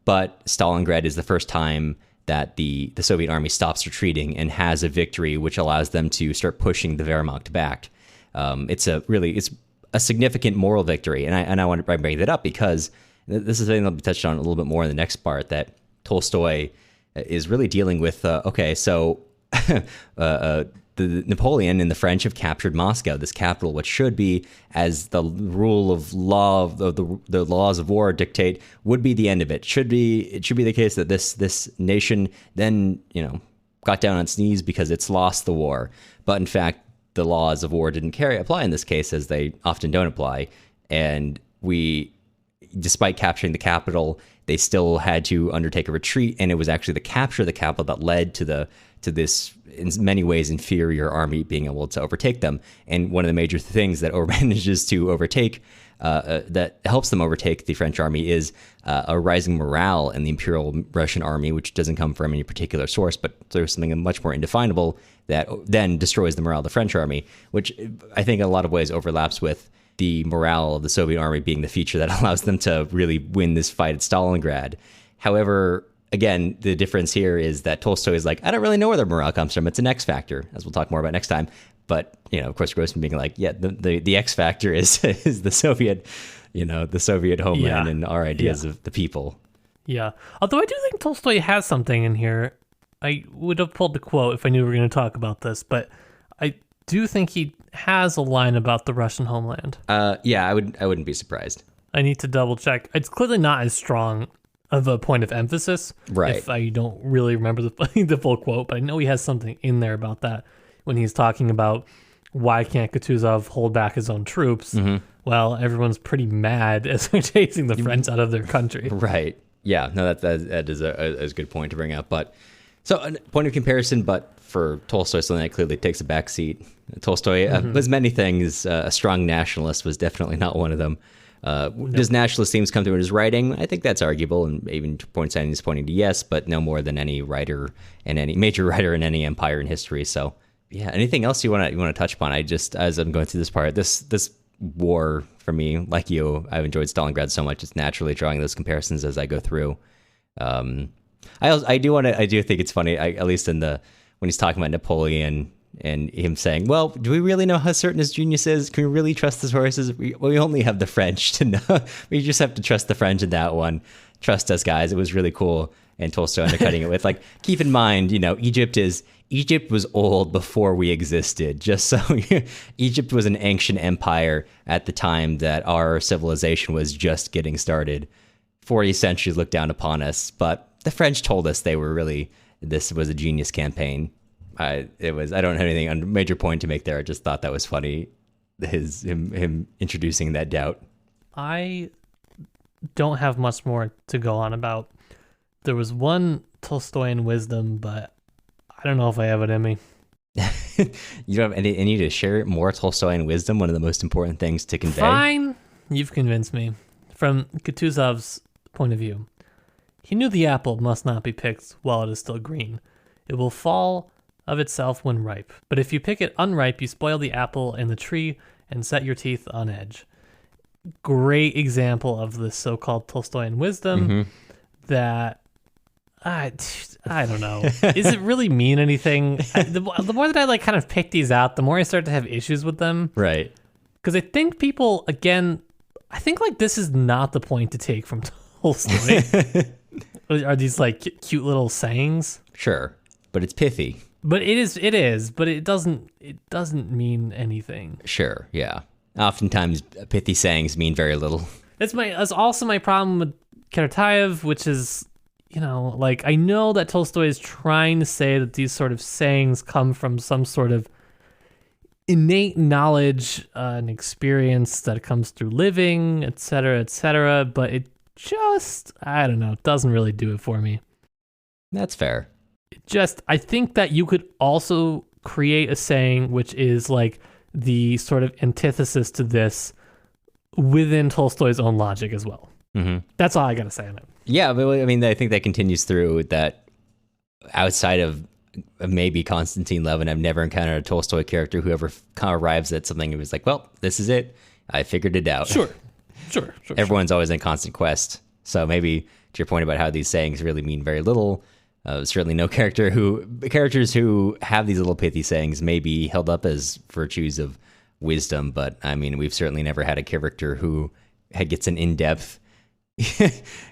But Stalingrad is the first time that the Soviet army stops retreating and has a victory, which allows them to start pushing the Wehrmacht back. It's a significant moral victory, and I want to bring that up because this is something that'll be touched on a little bit more in the next part, that Tolstoy is really dealing with, the Napoleon and the French have captured Moscow, this capital, which should be, as the rule of law, the laws of war dictate, would be the end of it. It should be the case that this nation then, got down on its knees because it's lost the war. But in fact, the laws of war didn't apply in this case, as they often don't apply. And despite capturing the capital, they still had to undertake a retreat, and it was actually the capture of the capital that led to this, in many ways, inferior army being able to overtake them. And one of the major things that manages to overtake, that helps them overtake the French army, is a rising morale in the Imperial Russian army, which doesn't come from any particular source, but there's something much more indefinable that then destroys the morale of the French army, which I think in a lot of ways overlaps with the morale of the Soviet army being the feature that allows them to really win this fight at Stalingrad. However, again, the difference here is that Tolstoy is like, I don't really know where their morale comes from. It's an X factor, as we'll talk more about next time. But, of course, Grossman being like, yeah, the X factor is the Soviet, the Soviet homeland and our ideas of the people. Yeah. Although I do think Tolstoy has something in here. I would have pulled the quote if I knew we were going to talk about this, but I do think he has a line about the Russian homeland. I wouldn't be surprised. I need to double check. It's clearly not as strong of a point of emphasis. Right. If I don't really remember the full quote, but I know he has something in there about that when he's talking about why can't Kutuzov hold back his own troops. Mm-hmm. Well, everyone's pretty mad as they're chasing the French out of their country. Right. Yeah. No, that is a good point to bring up. But so a point of comparison, but for Tolstoy, something that clearly takes a backseat. Tolstoy was many things. A strong nationalist was definitely not one of them. Does nationalist themes come through in his writing? I think that's arguable, and even pointing to yes, but no more than any writer and any major writer in any empire in history. So, yeah. Anything else you want to touch upon? As I'm going through this part, this war for me, like you, I've enjoyed Stalingrad so much. It's naturally drawing those comparisons as I go through. I do think it's funny, at least when he's talking about Napoleon and him saying, well, do we really know how certain his genius is? Can we really trust his horses? We only have the French to know. We just have to trust the French in that one. Trust us, guys. It was really cool. And Tolstoy undercutting it with, keep in mind, Egypt was old before we existed. Just so Egypt was an ancient empire at the time that our civilization was just getting started. 40 centuries looked down upon us, but the French told us this was a genius campaign. I don't have anything on major point to make there. I just thought that was funny. Him introducing that doubt. I don't have much more to go on about. There was one Tolstoyan wisdom, but I don't know if I have it in me. You don't have any to share more Tolstoyan wisdom? One of the most important things to convey. Fine, you've convinced me. From Kutuzov's point of view, he knew the apple must not be picked while it is still green. It will fall of itself when ripe. But if you pick it unripe, you spoil the apple and the tree and set your teeth on edge. Great example of this so-called Tolstoyan wisdom that I don't know. Does it really mean anything? The more that I kind of pick these out, the more I start to have issues with them. Right. Because I think people, again, this is not the point to take from Tolstoy. Are these cute little sayings? Sure, but it's pithy. But it is, but it doesn't mean anything. Sure, yeah. Oftentimes pithy sayings mean very little. That's also my problem with Karatayev, which is, I know that Tolstoy is trying to say that these sort of sayings come from some sort of innate knowledge and experience that comes through living, etc., but it just, I don't know, it doesn't really do it for me. That's fair. I think that you could also create a saying which is the sort of antithesis to this within Tolstoy's own logic as well. Mm-hmm. That's all I got to say on it. Yeah, but I think that continues through that. Outside of maybe Konstantin Levin, I've never encountered a Tolstoy character who ever kind of arrives at something and was like, well, this is it. I figured it out. Sure. Everyone's always in constant quest. So maybe to your point about how these sayings really mean very little, Certainly no characters who have these little pithy sayings may be held up as virtues of wisdom, but I mean, we've certainly never had a character who gets an in-depth,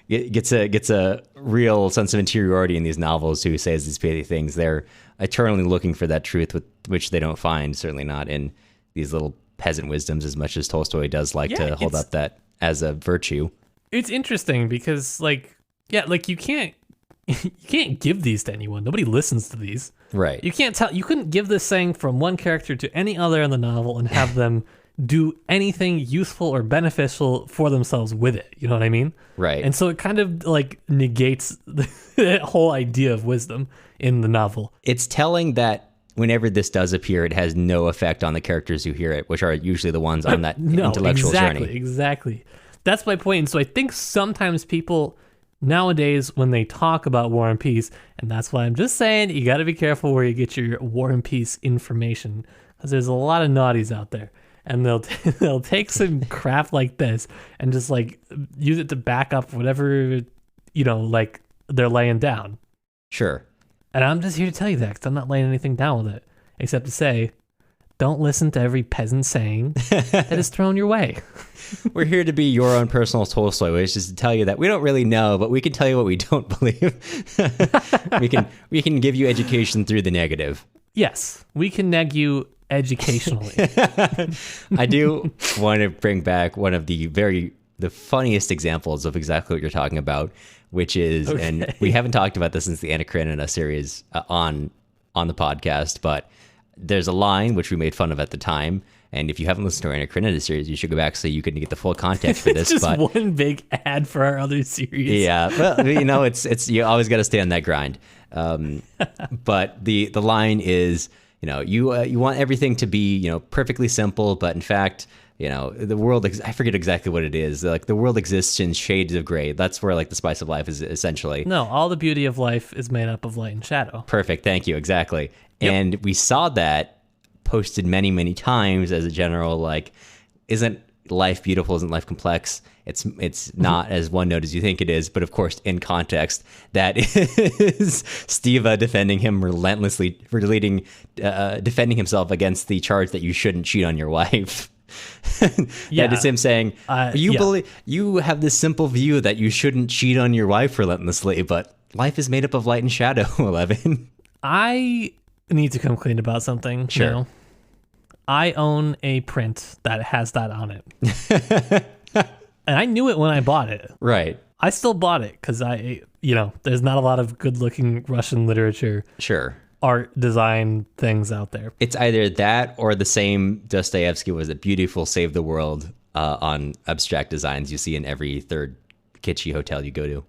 gets a real sense of interiority in these novels who says these pithy things. They're eternally looking for that truth, which they don't find, certainly not in these little peasant wisdoms, as much as Tolstoy does like to hold up that as a virtue. It's interesting because, you can't give these to anyone. Nobody listens to these. Right. You couldn't give this saying from one character to any other in the novel and have them do anything useful or beneficial for themselves with it. You know what I mean? Right. And so it kind of negates the whole idea of wisdom in the novel. It's telling that whenever this does appear, it has no effect on the characters who hear it, which are usually the ones on that intellectual journey. Exactly. That's my point. And so I think sometimes people nowadays, when they talk about War and Peace, and that's why I'm just saying you got to be careful where you get your War and Peace information, because there's a lot of naughties out there, and they'll take some crap like this and just use it to back up whatever they're laying down. Sure. And I'm just here to tell you that, because I'm not laying anything down with it, except to say, don't listen to every peasant saying that is thrown your way. We're here to be your own personal Tolstoy, which is to tell you that we don't really know, but we can tell you what we don't believe. we can give you education through the negative. Yes, we can neg you educationally. I do want to bring back one of the funniest examples of exactly what you're talking about, which is, and we haven't talked about this since the Anna Karenina series on the podcast, but there's a line which we made fun of at the time, and if you haven't listened to our Anna Karenina series, you should go back so you can get the full context for this. It's just one big ad for our other series. Yeah, well, it's you always got to stay on that grind. But the line is, you want everything to be perfectly simple, but in fact, the world, I forget exactly what it is. The world exists in shades of gray. That's where the spice of life is essentially. No, all the beauty of life is made up of light and shadow. Perfect. Thank you. Exactly. Yep. And we saw that posted many, many times as a general, isn't life beautiful? Isn't life complex? It's not as one note as you think it is. But of course, in context, that is Stiva defending him relentlessly, defending himself against the charge that you shouldn't cheat on your wife. That is him saying, you have this simple view that you shouldn't cheat on your wife relentlessly, but life is made up of light and shadow, 11. I need to come clean about something. Sure. I own a print that has that on it. And I knew it when I bought it. Right. I still bought it because there's not a lot of good looking Russian literature. Sure. Art design things out there. It's either that or the same Dostoevsky was a beautiful Save the World on abstract designs you see in every third kitschy hotel you go to.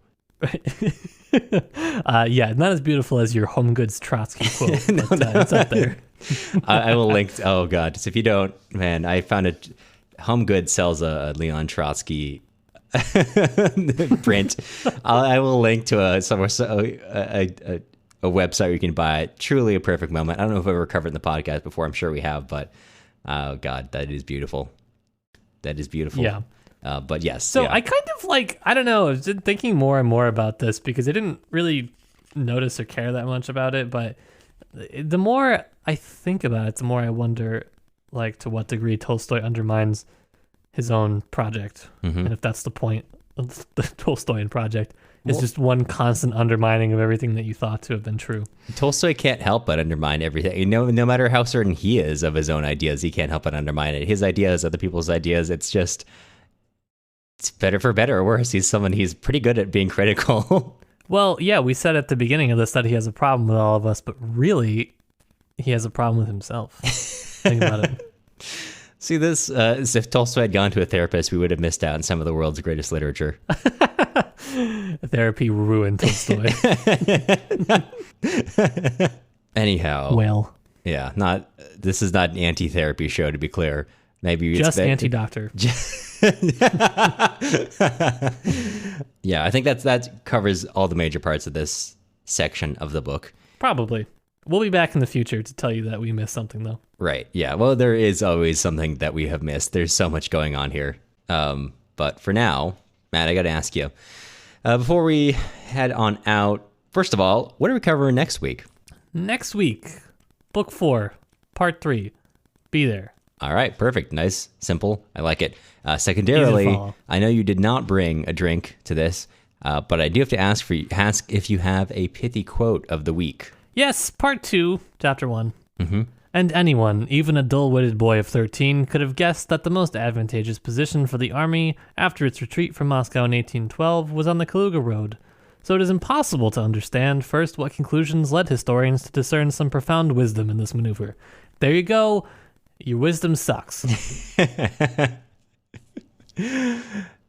Not as beautiful as your Home Goods Trotsky quote, but it's up there. I will link. Oh God! So if you don't, man, I found it. Home Goods sells a Leon Trotsky print. I will link to a website where you can buy it. Truly a perfect moment. I don't know if I've ever covered in the podcast before. I'm sure we have, but oh God, that is beautiful. That is beautiful. Yeah. But yes. So I kind of I don't know, I've been thinking more and more about this because I didn't really notice or care that much about it. But the more I think about it, the more I wonder, to what degree Tolstoy undermines his own project. Mm-hmm. And if that's the point of the Tolstoyan project, it's just one constant undermining of everything that you thought to have been true. Tolstoy can't help but undermine everything. No matter how certain he is of his own ideas, he can't help but undermine it. His ideas, other people's ideas, it's better for better or worse. He's pretty good at being critical. Well, yeah, we said at the beginning of this that he has a problem with all of us, but really, he has a problem with himself. Think about it. See, this is if Tolstoy had gone to a therapist, we would have missed out on some of the world's greatest literature. Therapy ruined Tolstoy. Anyhow. Well. Yeah, this is not an anti-therapy show, to be clear. Maybe just anti-doctor. Yeah, I think that covers all the major parts of this section of the book. Probably. We'll be back in the future to tell you that we missed something, though. Right. Yeah. Well, there is always something that we have missed. There's so much going on here. But for now, Matt, I got to ask you, before we head on out first of all, what are we covering next week? Next week, Book 4, Part 3. Be there. All right, perfect. Nice, simple. I like it. Secondarily, I know you did not bring a drink to this, but I do have to ask if you have a pithy quote of the week. Yes, Part 2, Chapter 1. Mm-hmm. And anyone, even a dull-witted boy of 13, could have guessed that the most advantageous position for the army after its retreat from Moscow in 1812 was on the Kaluga Road. So it is impossible to understand, first, what conclusions led historians to discern some profound wisdom in this maneuver. There you go. Your wisdom sucks.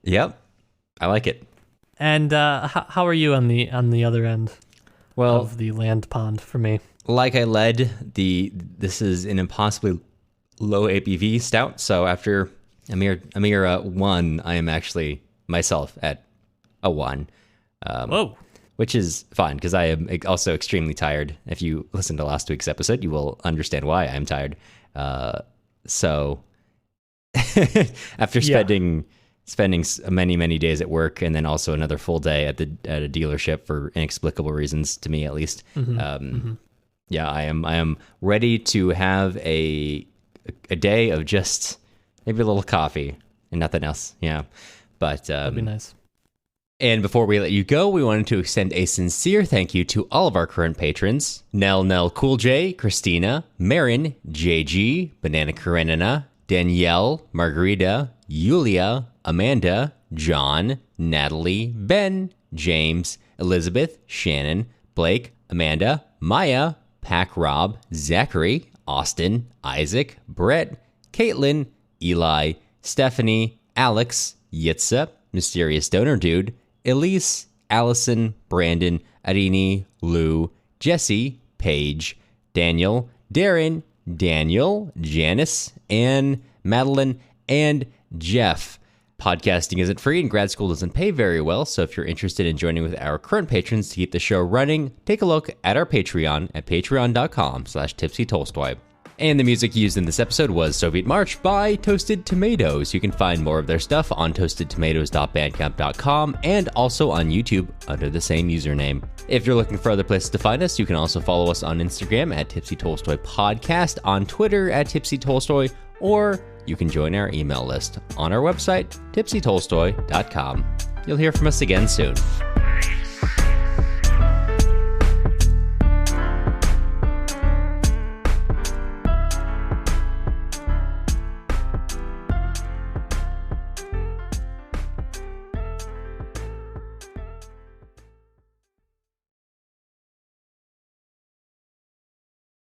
Yep. I like it. And how are you on the other end of the land pond for me? Like I led, this is an impossibly low ABV stout. So after a mere 1, I am actually myself at a 1. Whoa. Which is fine because I am also extremely tired. If you listen to last week's episode, you will understand why I am tired. So after spending many days at work and then also another full day at a dealership for inexplicable reasons to me at least. Yeah, I am ready to have a day of just maybe a little coffee and nothing else. Yeah, but that'd be nice. And before we let you go, we wanted to extend a sincere thank you to all of our current patrons: Nell Cool J, Christina, Marin, JG, Banana Karenina, Danielle, Margarita, Yulia, Amanda, John, Natalie, Ben, James, Elizabeth, Shannon, Blake, Amanda, Maya, Pack Rob, Zachary, Austin, Isaac, Brett, Caitlin, Eli, Stephanie, Alex, Yitza, Mysterious Donor Dude, Elise, Allison, Brandon, Arini, Lou, Jesse, Paige, Daniel, Darren, Daniel, Janice, Anne, Madeline, and Jeff. Podcasting isn't free and grad school doesn't pay very well, so if you're interested in joining with our current patrons to keep the show running, take a look at our Patreon at patreon.com/tipsytolstoy. And the music used in this episode was Soviet March by Toasted Tomatoes. You can find more of their stuff on toastedtomatoes.bandcamp.com and also on YouTube under the same username. If you're looking for other places to find us, you can also follow us on Instagram at Tipsy Tolstoy Podcast, on Twitter at Tipsy Tolstoy, or you can join our email list on our website, tipsytolstoy.com. You'll hear from us again soon.